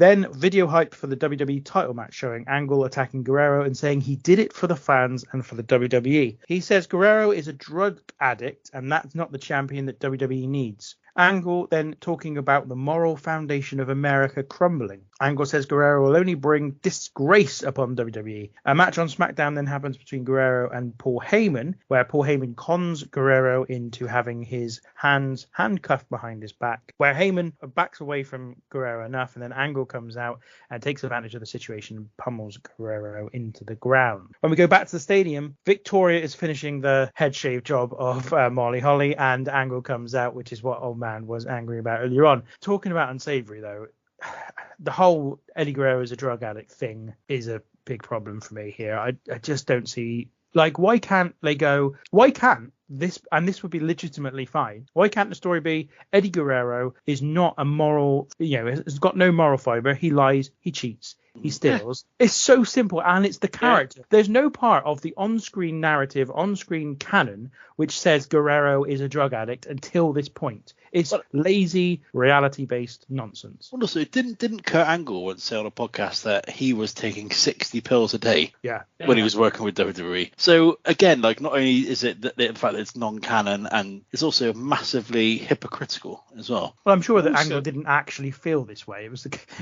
Then video hype for the WWE title match showing Angle attacking Guerrero and saying he did it for the fans and for the WWE. He says Guerrero is a drug addict and that's not the champion that WWE needs. Angle then talking about the moral foundation of America crumbling. Angle says Guerrero will only bring disgrace upon WWE. A match on SmackDown then happens between Guerrero and Paul Heyman, where Paul Heyman cons Guerrero into having his hands handcuffed behind his back, where Heyman backs away from Guerrero enough, and then Angle comes out and takes advantage of the situation and pummels Guerrero into the ground. When we go back to the stadium, Victoria is finishing the head shave job of Molly Holly, and Angle comes out, which is what old man was angry about earlier on. Talking about unsavory, though, the whole Eddie Guerrero is a drug addict thing is a big problem for me here. I just don't see, like, why can't this, and this would be legitimately fine, why can't the story be Eddie Guerrero is not a moral, has got no moral fiber, he lies, he cheats, he steals. It's so simple, and it's the character. Yeah. There's no part of the on-screen narrative, on-screen canon, which says Guerrero is a drug addict until this point. It's lazy, reality-based nonsense. Well, also, didn't Kurt Angle once say on a podcast that he was taking 60 pills a day when he was working with WWE? So, again, like, not only is it the fact that it's non-canon, and it's also massively hypocritical as well. Well, I'm sure that Angle didn't actually feel this way.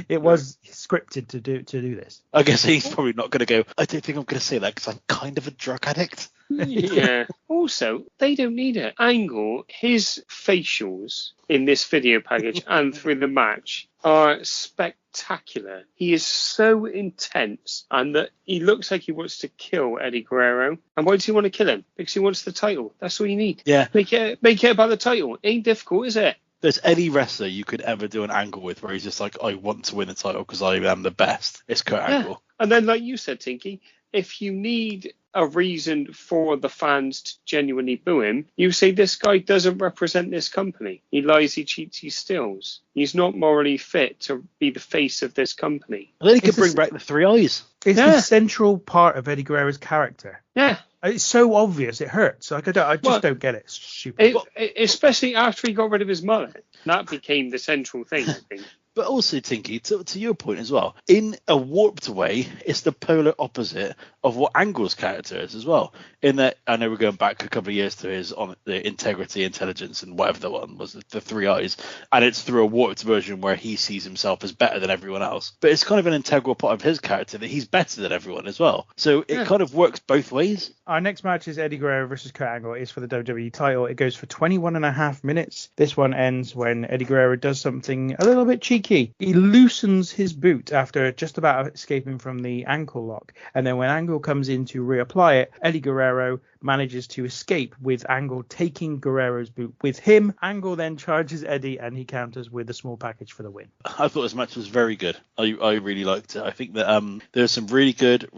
It was scripted to do this. I guess he's probably not going to go, I don't think I'm going to say that because I'm kind of a drug addict. Yeah. Also, they don't need it. Angle, his facials in this video package and through the match are spectacular. He is so intense, and that he looks like he wants to kill Eddie Guerrero. And why does he want to kill him? Because he wants the title. That's all you need. Yeah. Make it about the title. Ain't difficult, is it? There's any wrestler you could ever do an Angle with where he's just like, I want to win the title because I am the best. It's Kurt Angle. And then, like you said, Tinky, if you need a reason for the fans to genuinely boo him, you say this guy doesn't represent this company. He lies, he cheats, he steals. He's not morally fit to be the face of this company. And then he could bring back the three eyes. It's the central part of Eddie Guerrero's character. Yeah. It's so obvious, it hurts. Like, I just don't get it. It's stupid. Especially after he got rid of his mullet. That became the central thing, I think. But also, Tinky, to your point as well, in a warped way, it's the polar opposite of what Angle's character is as well. In that, I know we're going back a couple of years to his on the integrity, intelligence, and whatever the one was, the three eyes, and it's through a warped version where he sees himself as better than everyone else. But it's kind of an integral part of his character that he's better than everyone as well. So it kind of works both ways. Our next match is Eddie Guerrero versus Kurt Angle. It's for the WWE title. It goes for 21.5 minutes. This one ends when Eddie Guerrero does something a little bit cheeky. He loosens his boot after just about escaping from the ankle lock. And then when Angle comes in to reapply it, Eddie Guerrero manages to escape with Angle taking Guerrero's boot with him. Angle then charges Eddie and he counters with a small package for the win. I thought this match was very good. I really liked it. I think that there's some really good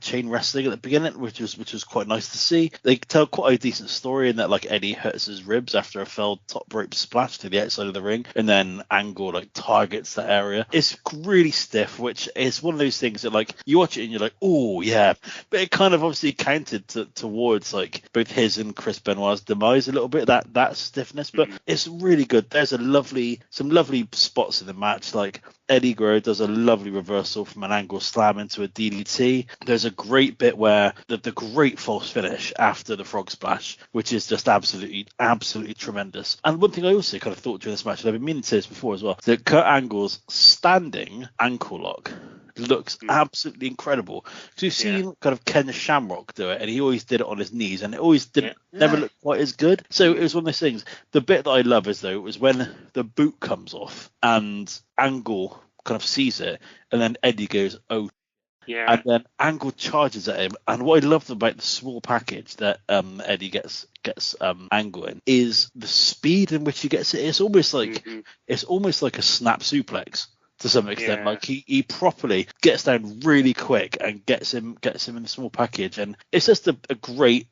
chain wrestling at the beginning, which was quite nice to see. They tell quite a decent story in that, like, Eddie hurts his ribs after a failed top rope splash to the outside of the ring, and then Angle like targets that area. It's really stiff, which is one of those things that, like, you watch it and you're like, oh yeah, but it kind of obviously counted towards like both his and Chris Benoit's demise a little bit, that stiffness, but it's really good. There's some lovely spots in the match, like Eddie Guerrero does a lovely reversal from an Angle slam into a DDT. There's a great bit where the great false finish after the frog splash, which is just absolutely tremendous. And one thing I also kind of thought during this match, and I've been meaning to say this before as well, that Kurt Angle's standing ankle lock looks absolutely incredible. So you've seen kind of Ken Shamrock do it, and he always did it on his knees, and it always never looked quite as good. So it was one of those things. The bit that I love is, though, was when the boot comes off and Angle kind of sees it, and then Eddie goes, oh. Yeah. And then Angle charges at him, and what I love about the small package that Eddie gets Angle in is the speed in which he gets it. It's almost like a snap suplex to some extent. Like he properly gets down really quick and gets him in the small package, and it's just a great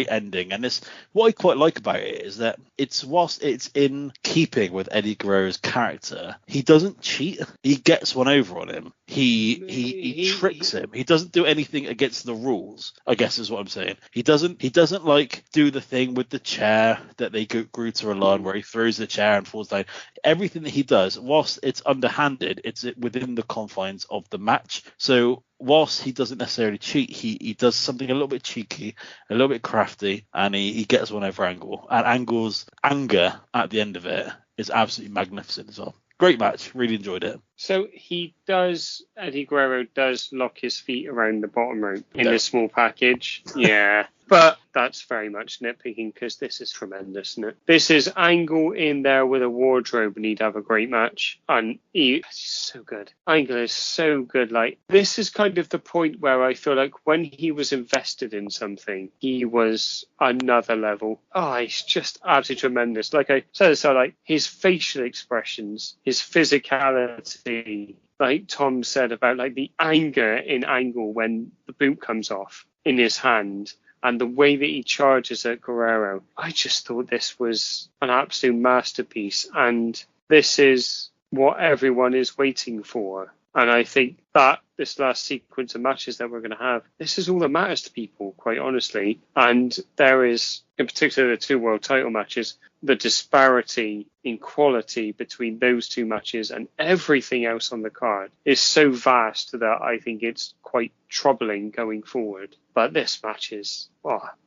ending. And it's what I quite like about it is that whilst it's in keeping with Eddie Guerrero's character, he doesn't cheat. He gets one over on him. He tricks him. He doesn't do anything against the rules, I guess is what I'm saying. He doesn't like do the thing with the chair that they grew to rely on, where he throws the chair and falls down. Everything that he does, whilst it's underhanded, it's within the confines of the match. So whilst he doesn't necessarily cheat, he does something a little bit cheeky, a little bit crafty, and he gets one over Angle. And Angle's anger at the end of it is absolutely magnificent as well. Great match, really enjoyed it. So Eddie Guerrero does lock his feet around the bottom rope in this small package. Yeah. But that's very much nitpicking because this is tremendous, isn't it? This is Angle in there with a wardrobe and he'd have a great match. And he's so good. Angle is so good. Like, this is kind of the point where I feel like when he was invested in something, he was another level. Oh, he's just absolutely tremendous. Like I said, so like his facial expressions, his physicality, like Tom said about like the anger in Angle when the boot comes off in his hand. And the way that he charges at Guerrero, I just thought this was an absolute masterpiece. And this is what everyone is waiting for. And I think that this last sequence of matches that we're going to have, this is all that matters to people, quite honestly. And there is, in particular, the 2 world title matches, the disparity in quality between those 2 matches and everything else on the card is so vast that I think it's quite troubling going forward. But this match is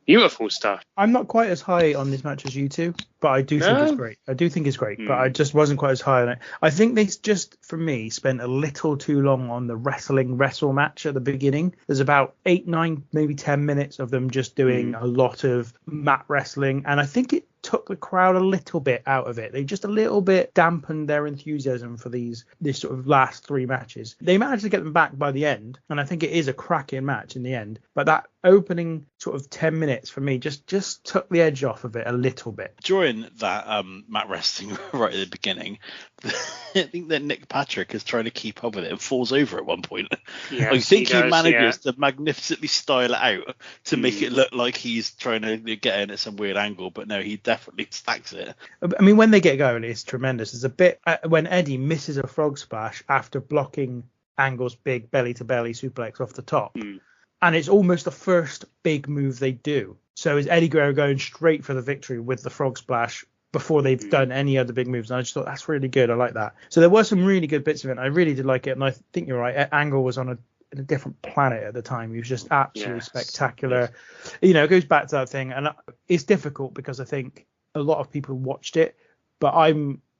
beautiful stuff. I'm not quite as high on this match as you two, but I do think it's great. I do think it's great, but I just wasn't quite as high on it. I think they just, for me, spent a little too long on the wrestle match at the beginning. There's about 8, 9, maybe 10 minutes of them just doing a lot of mat wrestling, and I think it took the crowd a little bit out of it. They just a little bit dampened their enthusiasm for this sort of last 3 matches. They managed to get them back by the end, and I think it is a cracking match in the end. But that opening sort of 10 minutes for me just took the edge off of it a little bit. During that mat wrestling right at the beginning, I think that Nick Patrick is trying to keep up with it and falls over at one point. Yes, I think he manages to magnificently style it out to make it look like he's trying to get in at some weird angle, but no, he definitely stacks it. I mean, when they get going, it's tremendous. There's a bit when Eddie misses a frog splash after blocking Angle's big belly-to-belly suplex off the top. And it's almost the first big move they do. So is Eddie Guerrero going straight for the victory with the frog splash before they've done any other big moves. And I just thought, that's really good. I like that. So there were some really good bits of it. I really did like it. And I think you're right. Angle was on a different planet at the time. He was just absolutely spectacular. You know, it goes back to that thing. And it's difficult because I think a lot of people watched it. But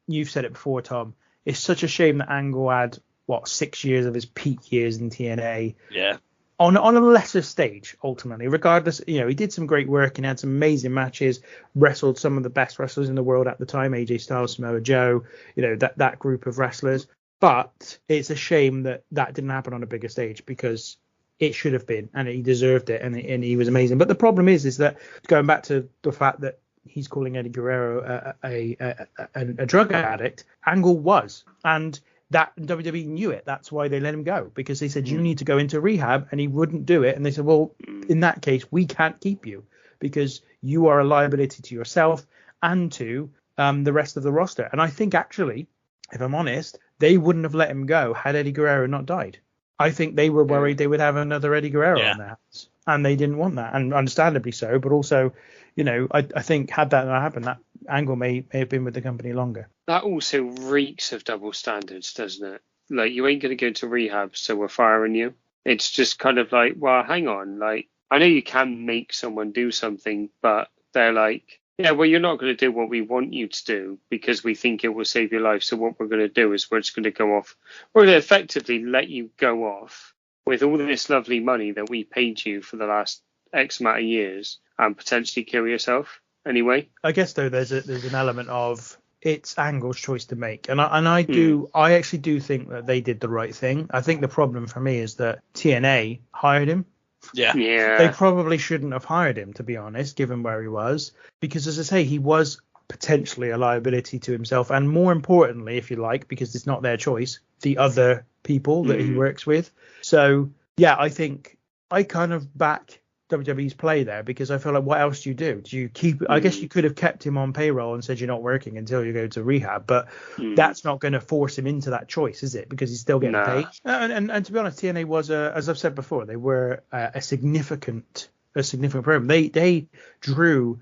you've said it before, Tom. It's such a shame that Angle had, 6 years of his peak years in TNA. Yeah. On a lesser stage, ultimately. Regardless, he did some great work and had some amazing matches, wrestled some of the best wrestlers in the world at the time, AJ Styles, Samoa Joe, that group of wrestlers. But it's a shame that didn't happen on a bigger stage because it should have been, and he deserved it, and he was amazing. But the problem is that going back to the fact that he's calling Eddie Guerrero a drug addict, Angle was. And that WWE knew it. That's why they let him go, because they said you need to go into rehab, and he wouldn't do it. And they said, well, in that case, we can't keep you because you are a liability to yourself and to the rest of the roster. And I think actually, if I'm honest, they wouldn't have let him go had Eddie Guerrero not died. I think they were worried they would have another Eddie Guerrero on their hands, and they didn't want that, and understandably so. But also, I think had that not happened, that Angle may have been with the company longer. That also reeks of double standards, doesn't it? Like, you ain't going to go to rehab, so we're firing you. It's just kind of like, well, hang on. Like, I know you can make someone do something, but they're like, yeah, well, you're not going to do what we want you to do because we think it will save your life. So what we're going to do is we're just going to go off. We're going to effectively let you go off with all this lovely money that we paid you for the last X amount of years and potentially kill yourself anyway. I guess, though, there's an element of it's Angle's choice to make. And I actually do think that they did the right thing. I think the problem for me is that TNA hired him. Yeah. They probably shouldn't have hired him, to be honest, given where he was. Because, as I say, he was potentially a liability to himself. And more importantly, if you like, because it's not their choice, the other people that he works with. So, yeah, I think I kind of back WWE's play there, because I feel like, what else do you do? Do you keep? I guess you could have kept him on payroll and said you're not working until you go to rehab, but that's not going to force him into that choice, is it? Because he's still getting paid. And to be honest, TNA was as I've said before, they were a significant program. They drew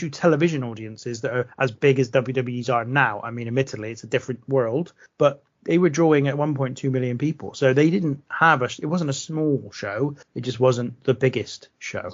television audiences that are as big as WWE's are now. I mean, admittedly, it's a different world, but they were drawing at 1.2 million people. So they didn't have it wasn't a small show. It just wasn't the biggest show.